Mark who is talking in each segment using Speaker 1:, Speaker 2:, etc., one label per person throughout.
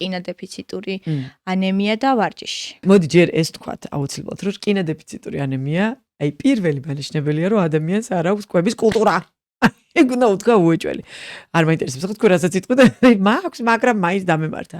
Speaker 1: რკინა-დეფიციტური ანემია და ვარჯიში.
Speaker 2: მოდი ჯერ ეს თქვათ აუცილებლად, რომ რკინა-დეფიციტური ანემია, აი პირველი მანიშნებელია, რომ ადამიანს არ აქვს კვების კულტურა. ეგ უნდა უთქვა უეჭველი. არ მაინტერესებს, ხო თქვენ რასაც იტყვით, მაქვს, მაგრამ მაინც დამემართა.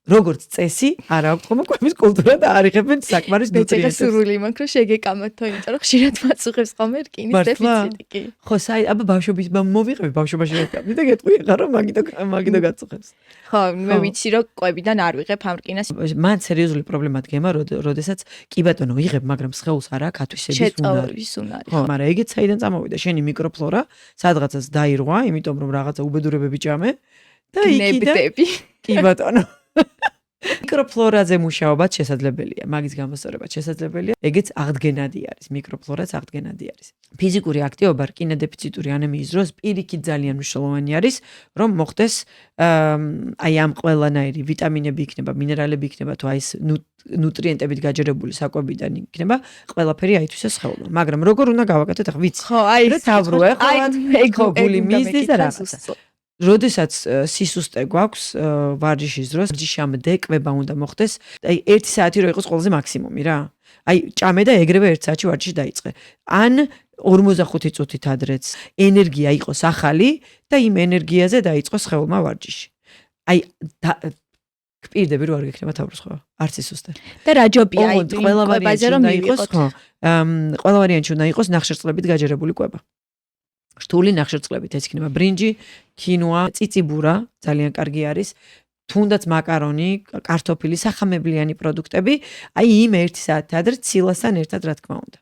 Speaker 2: როგორც წესი, არ აქვს ხომ კვების კულტურა და არ იღებენ საკმარის ნუტრიენტებს.
Speaker 1: სურვილი მაქვს, რომ შეგეკამოთ თო, იმიტომ რომ ხშირად მაწუხებს ხოლმე რკინის დეფიციტი კი.
Speaker 2: ხო, აბა ბავშვობის მოვიყევი, ბავშვობაში ვიყავი და გეტყვი ახლა რომ მაგითო გაწუხებს.
Speaker 1: ხო, მე ვიცი რომ კვებიდან არ ვიღებ ამ რკინას.
Speaker 2: მან სერიოზული პრობლემა დგემა, როდესაც კი ბატონო ვიღებ, მაგრამ სხეულს არ აქვს ათვისების
Speaker 1: უნარი.
Speaker 2: ხო, მაგრამ ეგეც საიდან წამოვიდა? შენი მიკროფლორა სადღაცაც დაირღვა, იმიტომ რომ რაღაცა უბედურებები ჭამე და იქიდან კი ბატონო. მიკროფლორაზე მუშაობაც შესაძლებელია, მაგის გამოსწორებაც შესაძლებელია. ეგეც აღდგენადი არის, მიკროფლორაც აღდგენადი არის. ფიზიკური აქტივობა რკინა-დეფიციტური ანემიის დროს პირიქით ძალიან მნიშვნელოვანი არის, რომ მოხდეს აი ამ ყველანაირი ვიტამინები იქნება, მინერალები იქნება, თუ აი ეს ნუტრიენტებით გაჯერებული საკვებიდან იქნება, ყველაფერი აითვისეს სხეულმა. მაგრამ როგორ უნდა გავაკეთოთ ახლა ვიცი.
Speaker 1: ხო, აი
Speaker 2: ეს თავროე ხო გული მისდის და რაღაცა. როდესაც სისუსტე გვაქვს ვარჯიშის დროს, ვარჯიშამდე კვება უნდა მოხდეს, აი 1 საათი რო იყოს ყველაზე მაქსიმუმი რა. აი ჭამე და ეგრევე 1 საათში ვარჯიში დაიწყე. ან 45 წუთით ადრეც ენერგია იყოს ახალი და იმ ენერგიაზე დაიწყოს სხეულმა ვარჯიში. აი გპირდები რომ არ გექნება თავროს ხო? არც სისუსტე.
Speaker 1: და რა ჯობია აი
Speaker 2: ყველა ვარიანტი უნდა იყოს ხო? ყველა ვარიანტი უნდა იყოს ნახშირწყლებით გაჯერებული კვება. რთული ნახშირწყლებით ეს იქნება ბრინჯი, კინოა, წიწიბურა, ძალიან კარგი არის. თუნდაც მაკარონი, კარტოფილი, სახამებლიანი პროდუქტები, აი იმ 1 საათი ადრე ცილასთან ერთად რა თქმა უნდა.